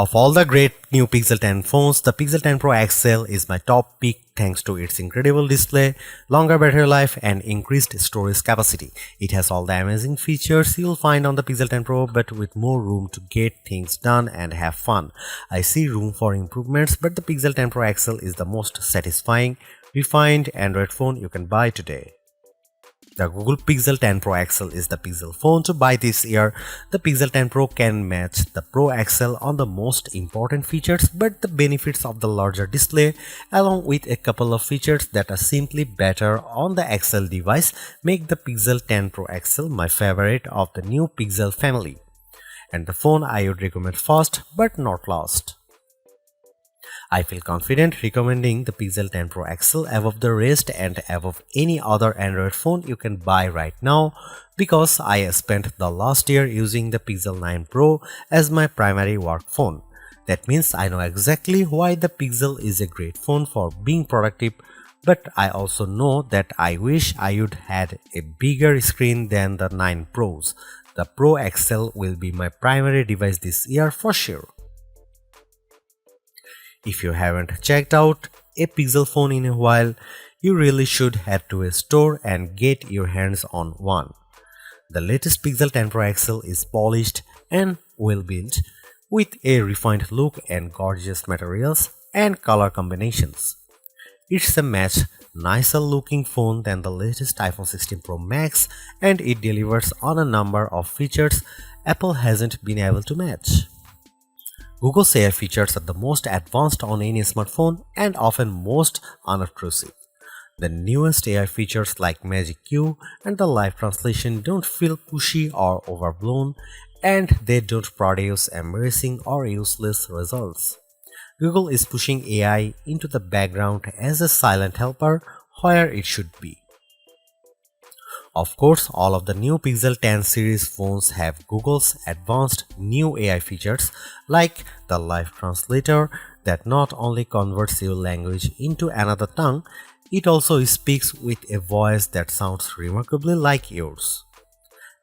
Of all the great new Pixel 10 phones, the Pixel 10 Pro XL is my top pick thanks to its incredible display, longer battery life and increased storage capacity. It has all the amazing features you'll find on the Pixel 10 Pro but with more room to get things done and have fun. I see room for improvements, but the Pixel 10 Pro XL is the most satisfying, refined Android phone you can buy today. The Google Pixel 10 Pro XL is the Pixel phone to buy this year. The Pixel 10 Pro can match the Pro XL on the most important features, but the benefits of the larger display, along with a couple of features that are simply better on the XL device, make the Pixel 10 Pro XL my favorite of the new Pixel family, and the phone I would recommend first but not last. I feel confident recommending the Pixel 10 Pro XL above the rest and above any other Android phone you can buy right now because I spent the last year using the Pixel 9 Pro as my primary work phone. That means I know exactly why the Pixel is a great phone for being productive, but I also know that I wish I would had a bigger screen than the 9 Pros. The Pro XL will be my primary device this year for sure. If you haven't checked out a Pixel phone in a while, you really should head to a store and get your hands on one. The latest Pixel 10 Pro XL is polished and well built with a refined look and gorgeous materials and color combinations. It's a much nicer looking phone than the latest iPhone 16 Pro Max, and it delivers on a number of features Apple hasn't been able to match. Google's AI features are the most advanced on any smartphone and often most unobtrusive. The newest AI features like Magic Q and the live translation don't feel pushy or overblown, and they don't produce embarrassing or useless results. Google is pushing AI into the background as a silent helper where it should be. Of course, all of the new Pixel 10 series phones have Google's advanced new AI features like the live translator that not only converts your language into another tongue, it also speaks with a voice that sounds remarkably like yours.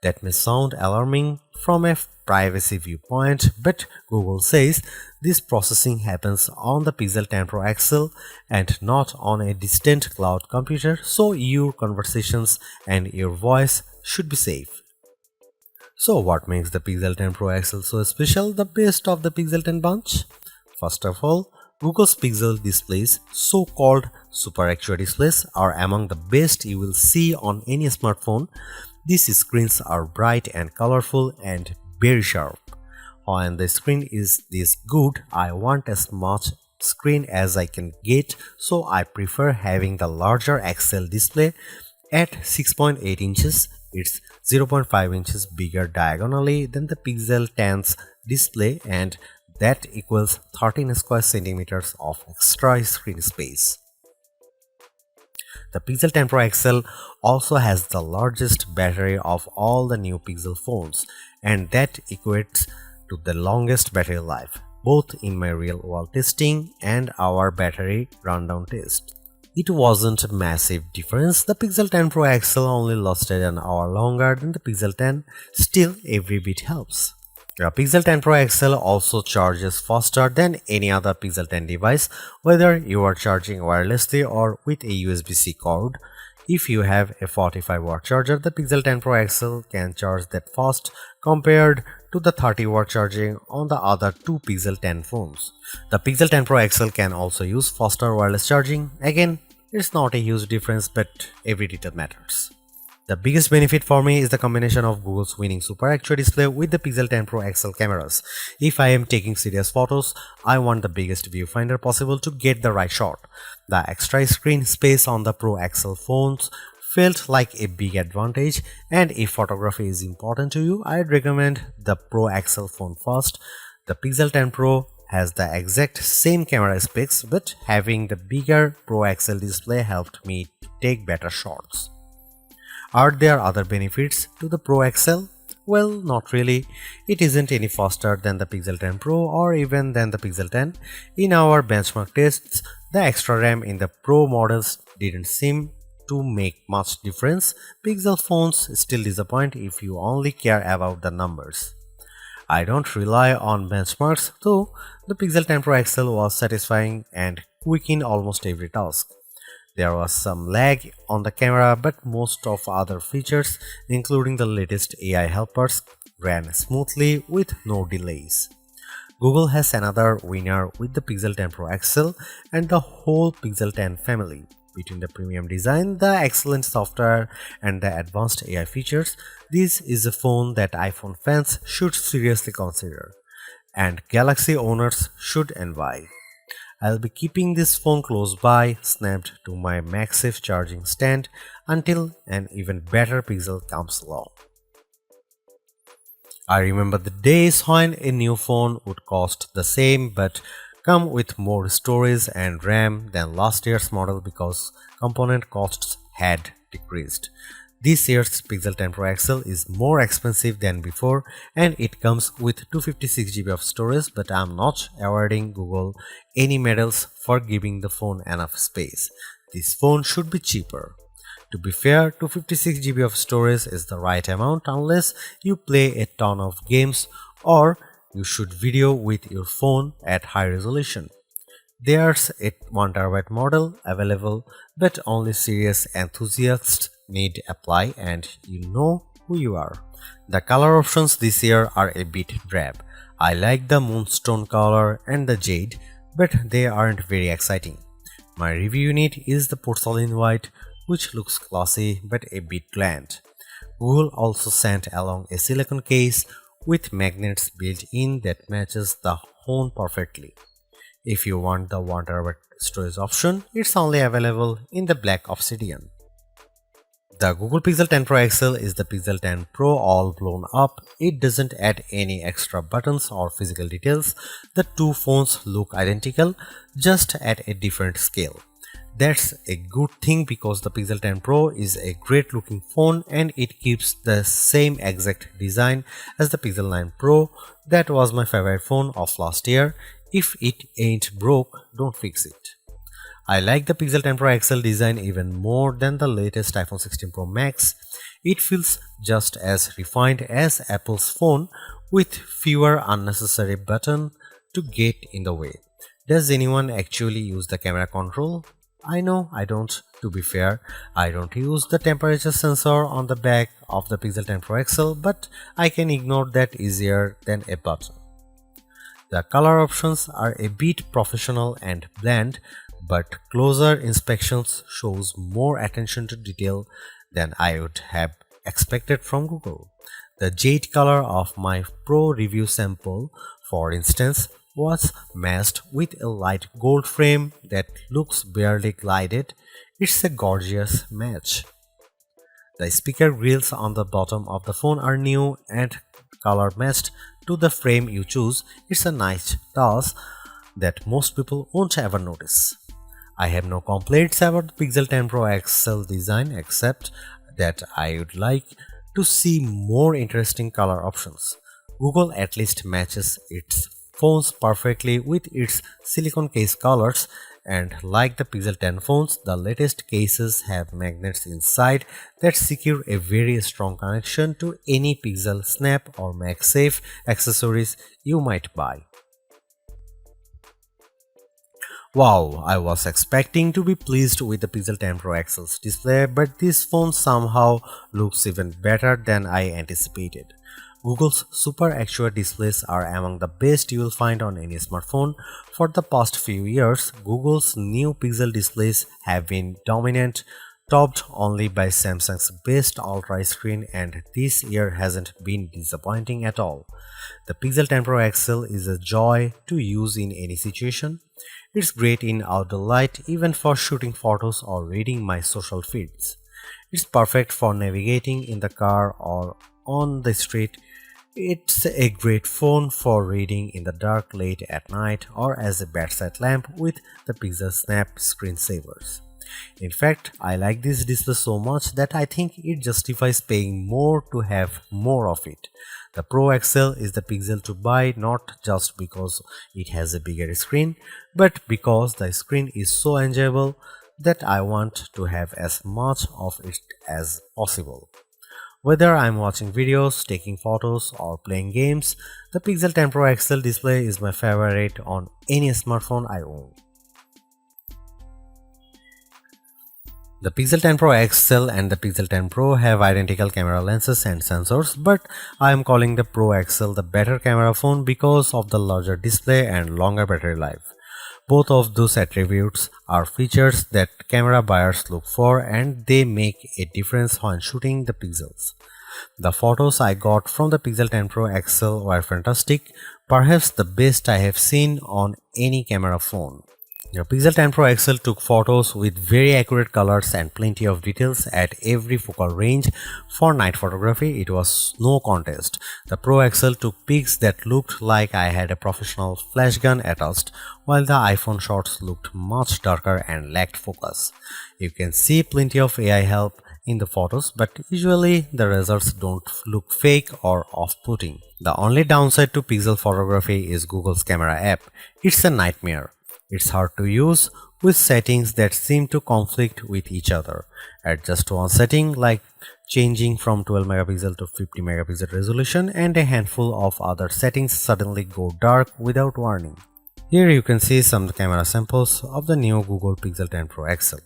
That may sound alarming from a privacy viewpoint, but Google says this processing happens on the Pixel 10 Pro XL and not on a distant cloud computer, so your conversations and your voice should be safe. So what makes the Pixel 10 Pro XL so special, the best of the Pixel 10 bunch? First of all, Google's Pixel displays, so-called Super Actua displays, are among the best you will see on any smartphone. These screens are bright and colorful and very sharp. When the screen is this good, I want as much screen as I can get, so I prefer having the larger XL display at 6.8 inches. It's 0.5 inches bigger diagonally than the Pixel 10's display, and that equals 13 square centimeters of extra screen space. The Pixel 10 Pro XL also has the largest battery of all the new Pixel phones, and that equates to the longest battery life, both in my real-world testing and our battery rundown test. It wasn't a massive difference. The Pixel 10 Pro XL only lasted an hour longer than the Pixel 10, still every bit helps. The Pixel 10 Pro XL also charges faster than any other Pixel 10 device, whether you are charging wirelessly or with a USB-C cord. If you have a 45-watt charger, the Pixel 10 Pro XL can charge that fast compared to the 30-watt charging on the other two Pixel 10 phones. The Pixel 10 Pro XL can also use faster wireless charging. Again, it's not a huge difference, but every detail matters. The biggest benefit for me is the combination of Google's winning Super Actua display with the Pixel 10 Pro XL cameras. If I am taking serious photos, I want the biggest viewfinder possible to get the right shot. The extra screen space on the Pro XL phones felt like a big advantage, and if photography is important to you, I'd recommend the Pro XL phone first. The Pixel 10 Pro has the exact same camera specs, but having the bigger Pro XL display helped me to take better shots. Are there other benefits to the Pro XL? Well, not really. It isn't any faster than the Pixel 10 Pro or even than the Pixel 10. In our benchmark tests, the extra RAM in the Pro models didn't seem to make much difference. Pixel phones still disappoint if you only care about the numbers. I don't rely on benchmarks, though the Pixel 10 Pro XL was satisfying and quick in almost every task. There was some lag on the camera, but most of other features, including the latest AI helpers, ran smoothly with no delays. Google has another winner with the Pixel 10 Pro XL and the whole Pixel 10 family. Between the premium design, the excellent software, and the advanced AI features, this is a phone that iPhone fans should seriously consider, and Galaxy owners should envy. I'll be keeping this phone close by, snapped to my MagSafe charging stand until an even better Pixel comes along. I remember the days when a new phone would cost the same but come with more storage and RAM than last year's model because component costs had decreased. This year's Pixel 10 Pro XL is more expensive than before and it comes with 256 GB of storage, but I'm not awarding Google any medals for giving the phone enough space. This phone should be cheaper. To be fair, 256 GB of storage is the right amount unless you play a ton of games or you shoot video with your phone at high resolution. There's a 1TB model available, but only serious enthusiasts need apply, and you know who you are. The color options this year are a bit drab. I like the moonstone color and the jade, but they aren't very exciting. My review unit is the porcelain white, which looks classy but a bit bland. Google also sent along a silicone case with magnets built in that matches the phone perfectly. If you want the 1TB storage option, it's only available in the black obsidian. The Google Pixel 10 Pro XL is the Pixel 10 Pro all blown up. It doesn't add any extra buttons or physical details. The two phones look identical, just at a different scale. That's a good thing because the Pixel 10 Pro is a great looking phone and it keeps the same exact design as the Pixel 9 Pro. That was my favorite phone of last year. If it ain't broke, don't fix it. I like the Pixel 10 Pro XL design even more than the latest iPhone 16 Pro Max. It feels just as refined as Apple's phone with fewer unnecessary buttons to get in the way. Does anyone actually use the camera control? I know I don't. To be fair, I don't use the temperature sensor on the back of the Pixel 10 Pro XL, but I can ignore that easier than a button. The color options are a bit professional and bland, but closer inspections shows more attention to detail than I would have expected from Google. The jade color of my Pro review sample, for instance, was matched with a light gold frame that looks barely glided. It's a gorgeous match. The speaker grills on the bottom of the phone are new and color matched to the frame you choose. It's a nice touch that most people won't ever notice. I have no complaints about the Pixel 10 Pro XL design except that I would like to see more interesting color options. Google at least matches its phones perfectly with its silicone case colors, and like the Pixel 10 phones, the latest cases have magnets inside that secure a very strong connection to any Pixel Snap or MagSafe accessories you might buy. Wow, I was expecting to be pleased with the Pixel 10 Pro XL's display, but this phone somehow looks even better than I anticipated. Google's Super Actua displays are among the best you will find on any smartphone. For the past few years, Google's new Pixel displays have been dominant, topped only by Samsung's best Ultra screen, and this year hasn't been disappointing at all. The Pixel 10 Pro XL is a joy to use in any situation. It's great in outdoor light, even for shooting photos or reading my social feeds. It's perfect for navigating in the car or on the street. It's a great phone for reading in the dark late at night or as a bedside lamp with the Pixel Snap screensavers. In fact, I like this display so much that I think it justifies paying more to have more of it. The Pro XL is the Pixel to buy not just because it has a bigger screen, but because the screen is so enjoyable that I want to have as much of it as possible. Whether I'm watching videos, taking photos, or playing games, the Pixel 10 Pro XL display is my favorite on any smartphone I own. The Pixel 10 Pro XL and the Pixel 10 Pro have identical camera lenses and sensors, but I am calling the Pro XL the better camera phone because of the larger display and longer battery life. Both of those attributes are features that camera buyers look for, and they make a difference when shooting the pixels. The photos I got from the Pixel 10 Pro XL were fantastic, perhaps the best I have seen on any camera phone. The Pixel 10 Pro XL took photos with very accurate colors and plenty of details at every focal range. For night photography, it was no contest. The Pro XL took pics that looked like I had a professional flash gun attached, while the iPhone shots looked much darker and lacked focus. You can see plenty of AI help in the photos, but usually the results don't look fake or off-putting. The only downside to Pixel photography is Google's camera app. It's a nightmare. It's hard to use with settings that seem to conflict with each other. Adjust one setting like changing from 12 megapixel to 50 megapixel resolution, and a handful of other settings suddenly go dark without warning. Here you can see some camera samples of the new Google Pixel 10 Pro XL.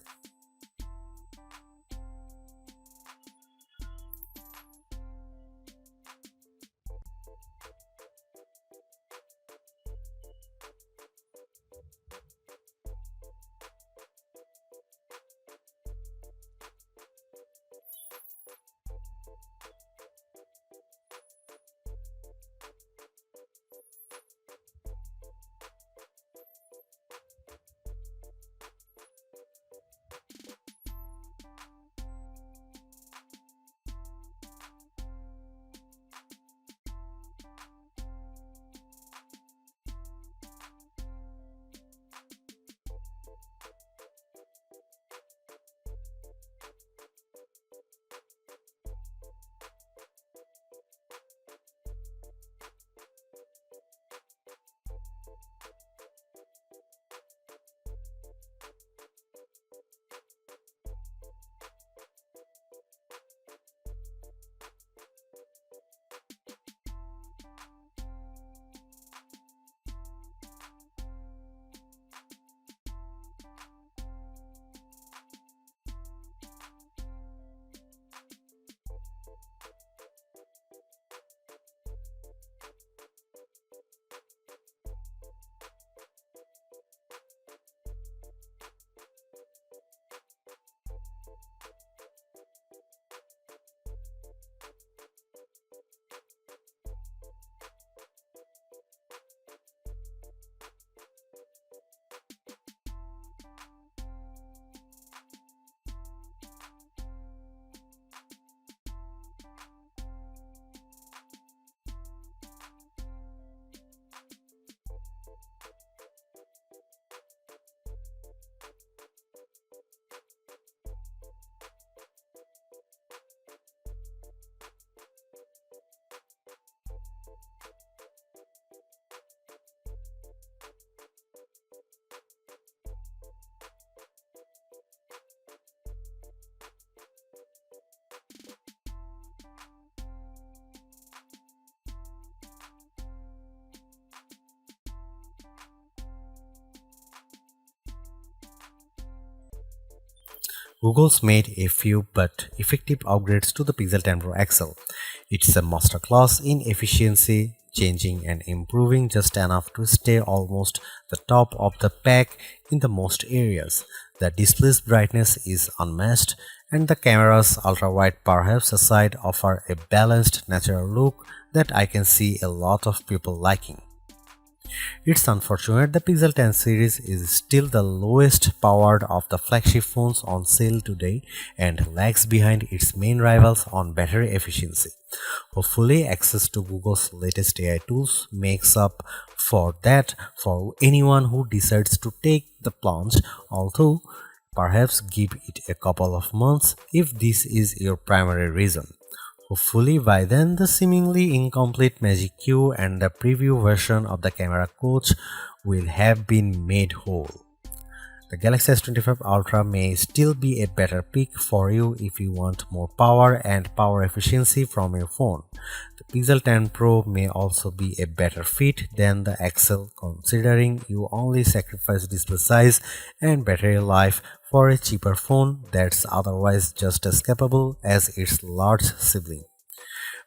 Google's made a few but effective upgrades to the Pixel 10 Pro XL. It's a masterclass in efficiency, changing and improving just enough to stay almost the top of the pack in the most areas. The display's brightness is unmatched, and the camera's ultra-wide perhaps aside offer a balanced natural look that I can see a lot of people liking. It's unfortunate the Pixel 10 series is still the lowest powered of the flagship phones on sale today and lags behind its main rivals on battery efficiency. Hopefully, access to Google's latest AI tools makes up for that for anyone who decides to take the plunge, although perhaps give it a couple of months if this is your primary reason. Hopefully by then the seemingly incomplete Magic Q and the preview version of the camera coach will have been made whole. The Galaxy S25 Ultra may still be a better pick for you if you want more power and power efficiency from your phone. The Pixel 10 Pro may also be a better fit than the XL, considering you only sacrifice display size and battery life for a cheaper phone that's otherwise just as capable as its large sibling.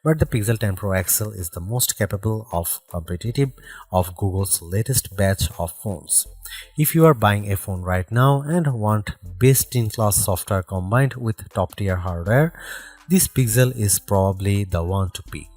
But the Pixel 10 Pro XL is the most capable of competitive of Google's latest batch of phones. If you are buying a phone right now and want best-in-class software combined with top-tier hardware, this Pixel is probably the one to pick.